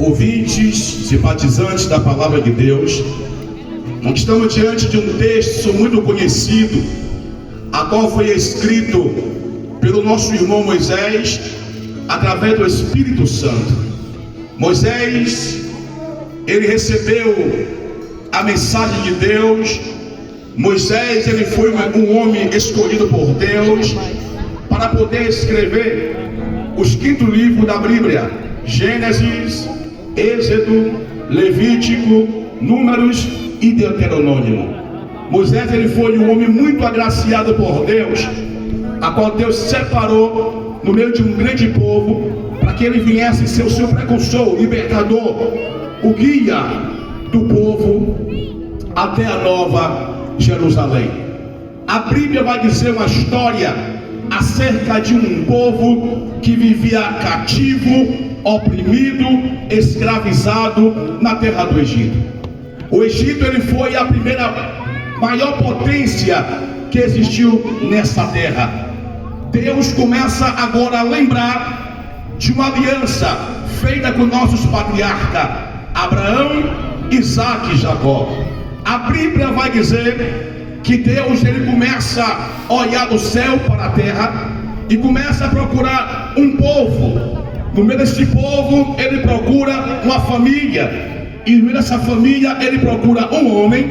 ouvintes, simpatizantes da Palavra de Deus, nós estamos diante de um texto muito conhecido, a qual foi escrito pelo nosso irmão Moisés, através do Espírito Santo. Moisés, ele recebeu a mensagem de Deus. Moisés, ele foi um homem escolhido por Deus para poder escrever os 5 livros da Bíblia: Gênesis, Êxodo, Levítico, Números e Deuteronômio. Moisés, ele foi um homem muito agraciado por Deus, a qual Deus separou no meio de um grande povo, para que ele viesse ser o seu precursor, o libertador, o guia do povo até a Nova Jerusalém. A Bíblia vai dizer uma história acerca de um povo que vivia cativo, oprimido, escravizado na terra do Egito. O Egito, ele foi a primeira maior potência que existiu nessa terra. Deus começa agora a lembrar de uma aliança feita com nossos patriarcas Abraão, Isaac e Jacó. A Bíblia vai dizer que Deus, ele começa a olhar do céu para a terra e começa a procurar um povo. No meio desse povo, ele procura uma família, e no meio dessa família ele procura um homem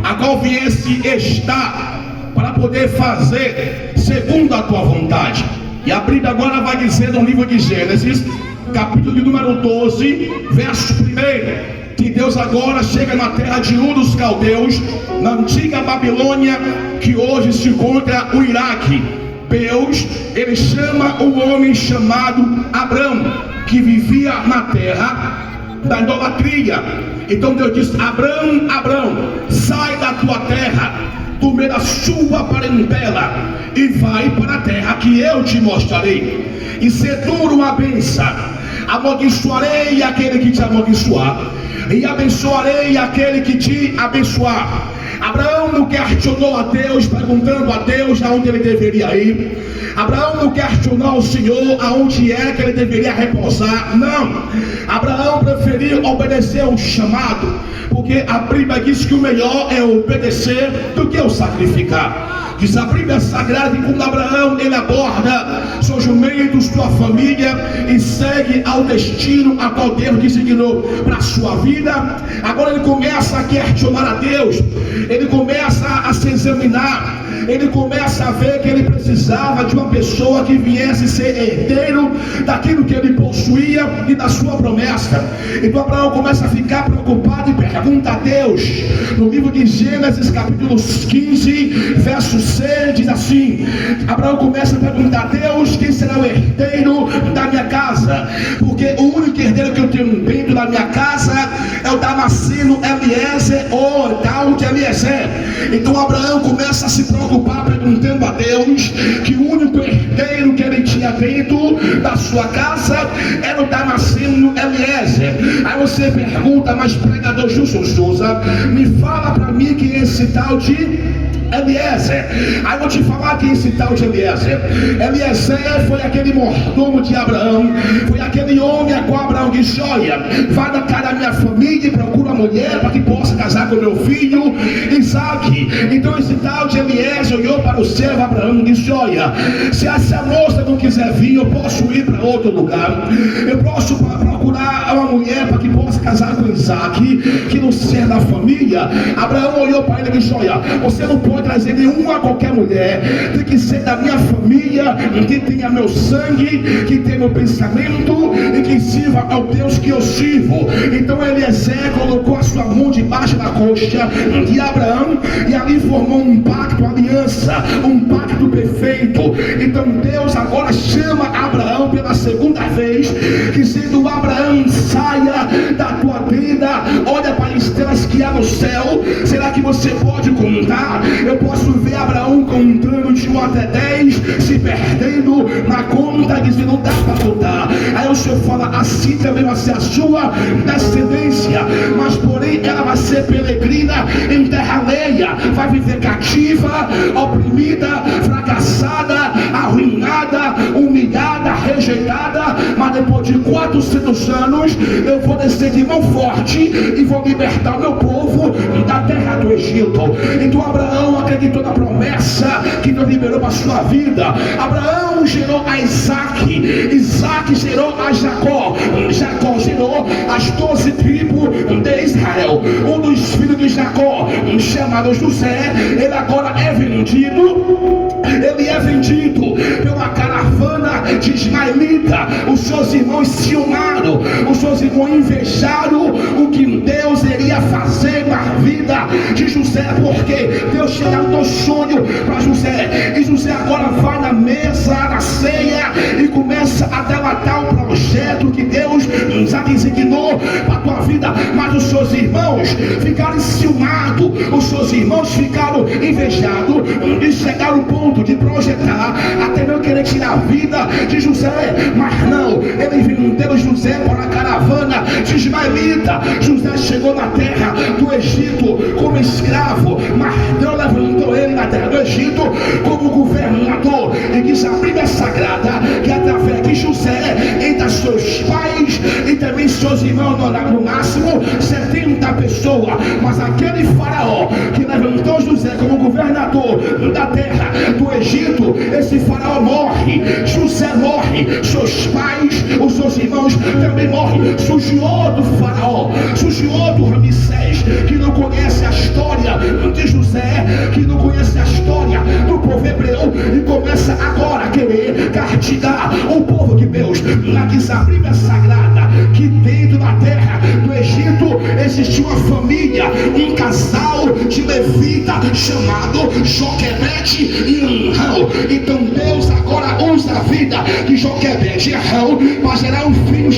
a qual viesse estar para poder fazer segundo a tua vontade. E a Bíblia agora vai dizer no livro de Gênesis, capítulo de número 12, verso 1, que Deus agora chega na terra de Ur dos Caldeus, na antiga Babilônia, que hoje se encontra o Iraque. Deus, ele chama um homem chamado Abrão, que vivia na terra da idolatria. Então Deus diz: Abrão, Abrão, sai da tua terra, do meio da sua parentela, e vai para a terra que eu te mostrarei, e ser tu uma bênção. Amaldiçoarei aquele que te amaldiçoar, e abençoarei aquele que te abençoar. Abraão não questionou a Deus, perguntando a Deus aonde ele deveria ir. Abraão não questionou o Senhor aonde é que ele deveria repousar. Não, Abraão preferiu obedecer ao chamado, porque a Bíblia diz que o melhor é obedecer do que o sacrificar. Diz a Bíblia Sagrada que quando Abraão, ele aborda seus jumentos, sua família, e segue ao destino a qual Deus designou para a sua vida, agora ele começa a questionar a Deus, ele começa a se examinar, ele começa a ver que ele precisava de uma pessoa que viesse ser herdeiro daquilo que ele possuía e da sua promessa. Então Abraão começa a ficar preocupado e pergunta a Deus, no livro de Gênesis capítulo 15, verso 6, diz assim: Abraão começa a perguntar a Deus, quem será o herdeiro da minha casa? Porque o único herdeiro que eu tenho dentro da minha casa é o Damasceno Eliezer, ou tal de Eliezer. Então Abraão começa a se preocupar, perguntando a Deus que o único herdeiro que ele tinha dentro da sua casa era o Damasceno Eliezer. Aí você pergunta: mas pregador Gilson Souza, me fala para mim que esse tal de Eliezer. Aí eu vou te falar que esse tal de Eliezer foi aquele mordomo de Abraão, foi aquele homem a qual Abraão disse: olha, vai da cara da minha família e procura uma mulher para que possa casar com meu filho Isaac. Então esse tal de Eliezer olhou para o servo Abraão e disse: olha, se essa moça não quiser vir, eu posso ir para outro lugar, eu posso procurar uma mulher para que possa casar com Isaac, que não seja da família. Abraão olhou para ele e disse: olha, você não pode trazer nenhuma qualquer mulher, tem que ser da minha família, que tenha meu sangue, que tenha meu pensamento e que sirva ao Deus que eu sirvo. Então Eliezer colocou a sua mão debaixo da coxa de Abraão e ali formou um pacto, uma aliança, um pacto perfeito. Então Deus agora chama Abraão pela segunda vez, dizendo: Abraão, saia da tua tenda, olha para as estrelas que há no céu. Será que você pode contar? Eu posso ver Abraão contando de 1 até 10, se perdendo na conta. está dizendo, não dá para mudar. Aí o Senhor fala, assim também vai ser a sua descendência, mas porém ela vai ser peregrina em terra alheia, vai viver cativa, oprimida, fracassada, arruinada, humilhada, rejeitada, mas depois de 400 anos eu vou descer de mão forte e vou libertar o meu povo da terra do Egito. Então Abraão acreditou na promessa que Deus liberou para a sua vida. Abraão gerou a Isaac, Isaac gerou a Jacó, Jacó gerou as 12 tribos de Israel. Um dos filhos de Jacó, chamado José, ele agora é vendido. Ele é vendido pela caravana de ismaelita. Os seus irmãos ciumaram, os seus irmãos invejaram o que Deus iria fazer na vida de José, porque Deus chegou no sonho para José, e José agora vai na mesa, na ceia, e começa a delatar o projeto que Deus já designou para a tua vida. Mas os seus irmãos ficaram enciumados, os seus irmãos ficaram invejados, e chegaram ao ponto de projetar até mesmo querer tirar a vida de José. Mas não, ele vendeu José para a caravana de ismaelita. José chegou na terra do Egito como escravo, mas Deus levantou ele na terra do Egito como governador, e quis a Bíblia Sagrada que através de José, entre seus pais e também seus irmãos, no máximo 70 pessoas, mas aquele faraó que levantou José como governador da terra do Egito, esse faraó morre, José morre, seus pais, os seus irmãos também morrem. Surgiu outro faraó, surgiu outro Ramsés, que não conhece a história de José, que não conhece a história do povo hebreu, e começa agora a querer castigar o povo de Deus. Na Bíblia Sagrada que dentro da terra do Egito existia uma família, um casal de levita chamado Joquebede e Anrão. Então Deus agora usa a vida de Joquebede e Anrão para gerar um filho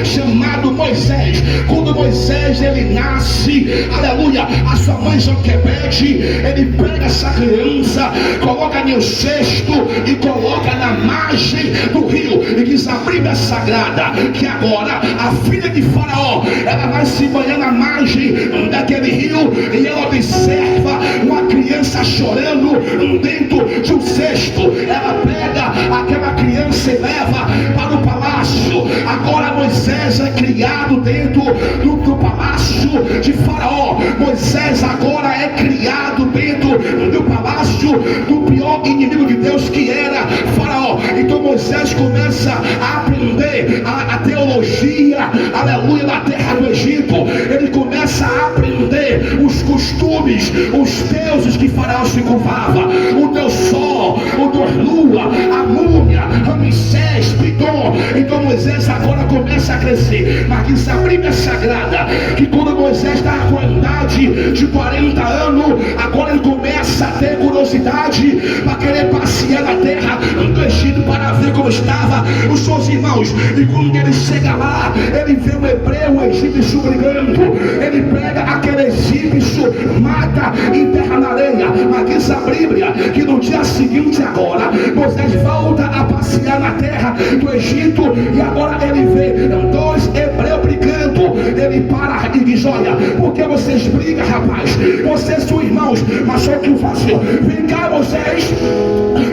chamado Moisés. Quando Moisés ele nasce, aleluia, a sua mãe Joquebede, ele pega essa criança, coloca no cesto e coloca na margem do rio, e diz a Bíblia Sagrada que agora a filha de Faraó, ela vai se banhar na margem daquele rio, e ela observa uma criança chorando dentro de um cesto. Ela pega aquela criança e leva para o palácio. Agora Moisés é criado dentro do palácio de Faraó. Moisés agora é criado dentro do palácio do pior inimigo de Deus, que era Faraó. Então Moisés começa a aprender a teologia, aleluia, da terra do Egito. Ele começa a aprender os costumes, os deuses que Faraó se curvava, o Deus Sol, o Deus Lua, a múmia, Ramsés, Piton. Então Moisés agora começa a crescer. Mas diz a Bíblia Sagrada que quando Moisés está com a idade de 40 anos, agora ele começa a ter curiosidade para querer passear na terra do Egito para ver como estava os seus irmãos. E quando ele chega lá, ele vê um hebreu, um egípcio brigando. Ele pega aquele egípcio, mata e enterra na areia. Mas diz a Bíblia que no dia seguinte agora, Moisés volta a passear na terra do Egito, e agora ele vê dois hebreus brigando. Ele para e diz: olha, por que vocês brigam, rapaz? Vocês são irmãos, mas só que o fácil. Vem cá, Moisés,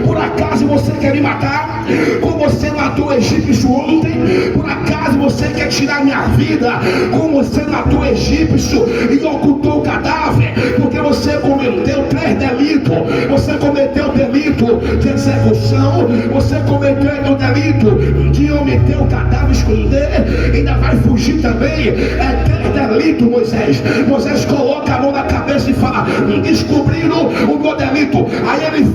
por acaso você quer me matar? Como você matou o egípcio ontem? Por acaso você quer tirar minha vida? Como você matou o egípcio e ocultou o cadáver? Porque você cometeu 3 delitos. Você cometeu o delito de execução, você cometeu o delito de omitir o cadáver, esconder, ainda vai fugir também. É 3 delitos, Moisés. Moisés coloca a mão na cabeça e fala: descobriram o meu delito. Aí ele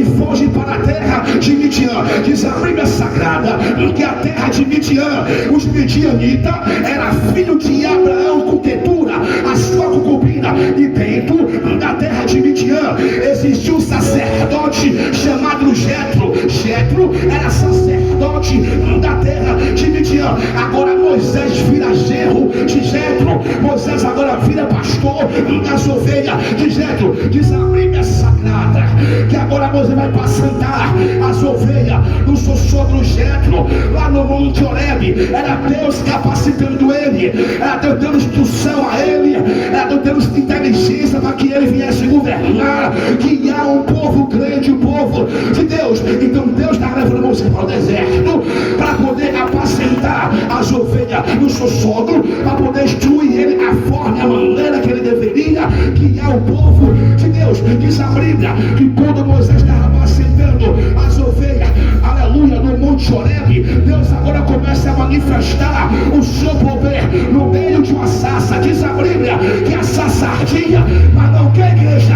foge para a terra de Midian. Diz a Bíblia Sagrada que a terra de Midian, os midianitas, era filho de Abraão com Ketura, a sua concubina. E dentro da terra de Midian existiu um sacerdote chamado Jetro. Jetro era sacerdote da terra de Midian. Agora Moisés vira genro de Jetro. Moisés agora vira pastor das ovelhas de Jetro. Diz a Bíblia Sagrada abençoada, que agora você vai apacentar as ovelhas do seu sogro Jetro, lá no Monte Horebe. Era Deus capacitando ele, era Deus dando instrução a ele, era Deus dando inteligência para que ele viesse governar, guiar um povo grande, um povo de Deus. Então Deus está levando você para o deserto para poder apacentar as ovelhas do seu sogro, para poder instruir ele a forma e a maneira que ele deveria guiar o povo de Deus. Diz a Bíblia que quando Moisés estava apacentando as ovelhas, aleluia, no Monte Horebe, Deus agora começa a manifestar o seu poder no meio de uma sarça. Diz a Bíblia que a sarça ardia, mas não que a igreja.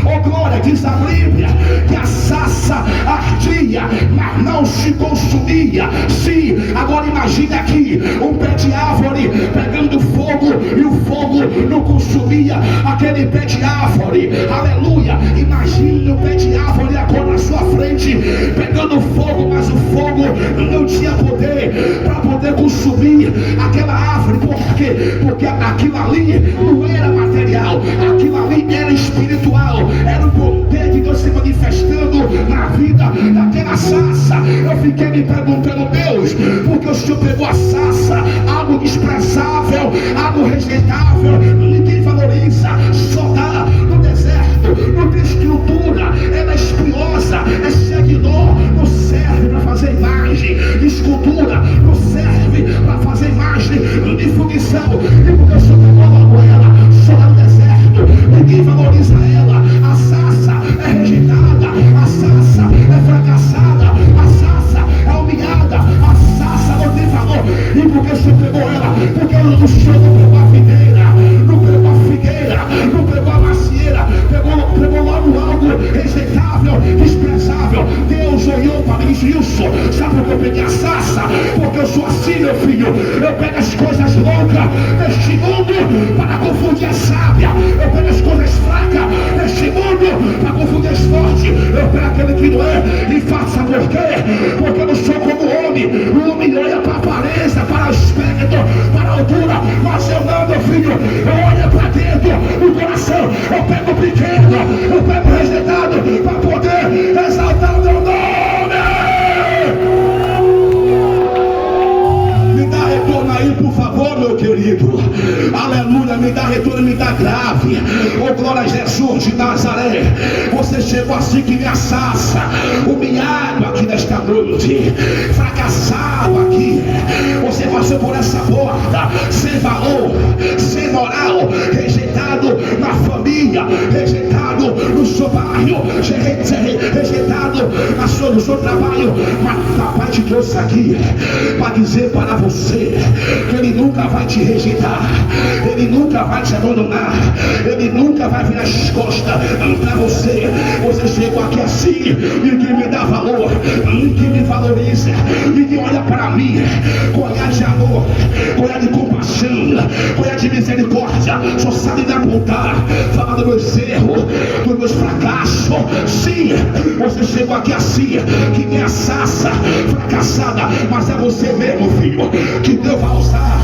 Oh glória, diz a Bíblia que a sarça ardia, mas não se consumia. Sim, agora imagine aqui um pé de árvore pegando fogo e o fogo não consumia aquele pé de árvore. Aleluia, imagine o pé de árvore agora na sua frente pegando fogo, mas o fogo não tinha poder para poder consumir aquela árvore. Por quê? Porque aquilo ali não era material, aquilo ali era espiritual. Era o poder de Deus se manifestando na vida daquela sarça. Eu fiquei me perguntando, Deus, porque o Senhor pegou a sarça, algo desprezável, algo rejeitável, ninguém valoriza, só dá no deserto, não tem estrutura, ela é espinhosa, é cheia de dor, não serve para fazer imagem de escultura, não serve para fazer imagem de fundição. E porque o Senhor pegou logo ela, só dá no deserto, ninguém valoriza ela. A sarça é rejeitada, a sarça é fracassada, a sarça é humilhada, a sarça não tem valor. E porque o Senhor pegou ela? Porque o Senhor não pegou a videira, não pegou a figueira, não pegou a macieira, pegou logo algo rejeitável, desprezável. Deus olhou para mim e disse, Wilson, sabe por que eu peguei a sarça? Porque eu sou assim, meu filho, eu pego as coisas loucas deste mundo para confundir a sábia, eu pego as coisas fracas deste mundo para confundir as fortes, eu pego aquele que não é e faça por quê? Porque eu não sou como o homem olha para a aparência, para o aspecto, para a altura, mas eu não, meu filho, eu olho para dentro do coração, eu pego o pequeno, eu pego o rejeitado para poder exaltar o meu nome. Me dá retorno aí, por favor, meu querido. Aleluia, me dá retorno, me dá grave. Oh glória a Jesus de Nazaré. Você chegou assim que me sarça, humilhado aqui nesta noite, fracassado aqui. Você passou por essa porta sem valor, sem moral, rejeitado na família, rejeitado no seu bairro, rejeitado no seu trabalho. Mas papai te trouxe aqui para dizer para você que ele nunca vai te rejeitar, ele nunca vai te abandonar, ele nunca vai virar as costas para você. Você chegou aqui assim, ninguém me dá valor, ninguém me valoriza, ninguém olha para mim com olhar de amor, com olhar de compaixão, com olhar de misericórdia. Só sabe me apontar, falar dos meus erros, dos meus fracassos. Sim, você chegou aqui assim, que nem a sarça fracassada, mas é você mesmo, filho, que Deus vai usar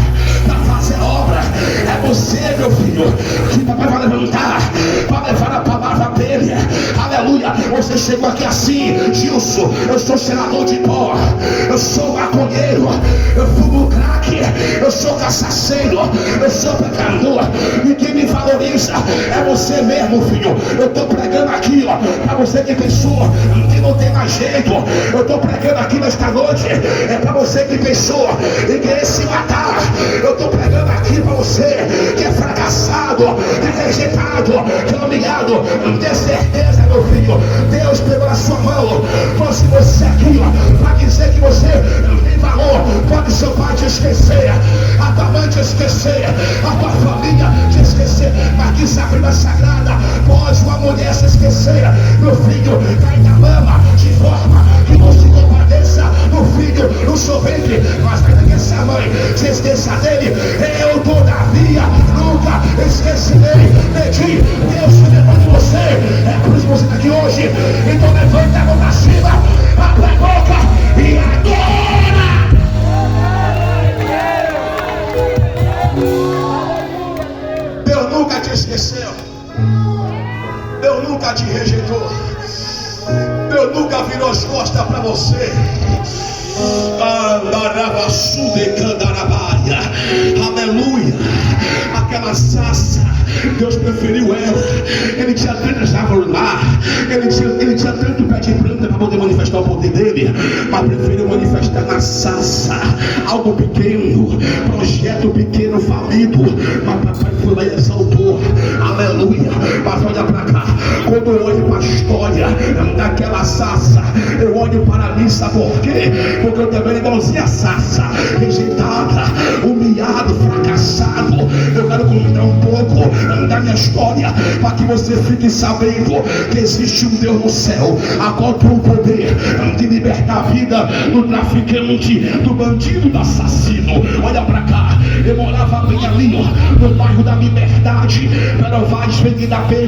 para fazer a obra. É você, meu filho, que papai vai levantar para levar a palavra dele. Aleluia. Você chegou aqui assim, Gilson, eu sou senador de pó, eu sou maconheiro, eu fumo crack, eu sou cachaceiro, eu sou pecador, ninguém me valoriza. É você mesmo, filho. Eu estou pregando aqui, ó, para você que pensou que não tem mais jeito. Eu estou pregando aqui nesta noite, é para você que pensou em querer se matar. Eu estou pregando aqui para você que é fracassado, que é rejeitado, que é humilhado. Tenha certeza, meu filho, Deus pegou na sua mão, trouxe você aqui, ó, para dizer que você tem valor. Pode seu pai te esquecer, a tua mãe te esquecer, a tua família te esquecer, mas diz a Bíblia Sagrada, pode uma mulher se esquecer, meu filho cai na lama, de forma que não se compadeça no filho, no seu ventre, mas ainda que essa mãe se esqueça dele, eu todavia nunca esquecerei de ti. Deus se lembra de você, é por isso que você está aqui hoje. Então levanta a mão para cima, abre a boca e adora. Deus nunca te esqueceu, Deus nunca nunca te rejeitou. Deus nunca virou as costas para você. Aleluia. Aquela sarça, Deus preferiu ela. Ele tinha tantas árvores lá, ele tinha tanto pé de planta para poder manifestar o poder dele, mas preferiu manifestar na sarça. Algo pequeno, projeto pequeno, falido, mas papai foi lá e exaltou. Aleluia. Mas olha para cá, quando eu olho para a história daquela sarça, eu olho para mim, sabe por quê? Porque eu também igualzinho a sarça, rejeitada, humilhado, fracassado. Eu quero contar um pouco da minha história, para que você fique sabendo que existe um Deus no céu, a qual tem o poder de libertar a vida do traficante, do bandido, do assassino. Olha para cá, eu morava bem ali, no bairro da Liberdade, Perovais, Avenida Peixe.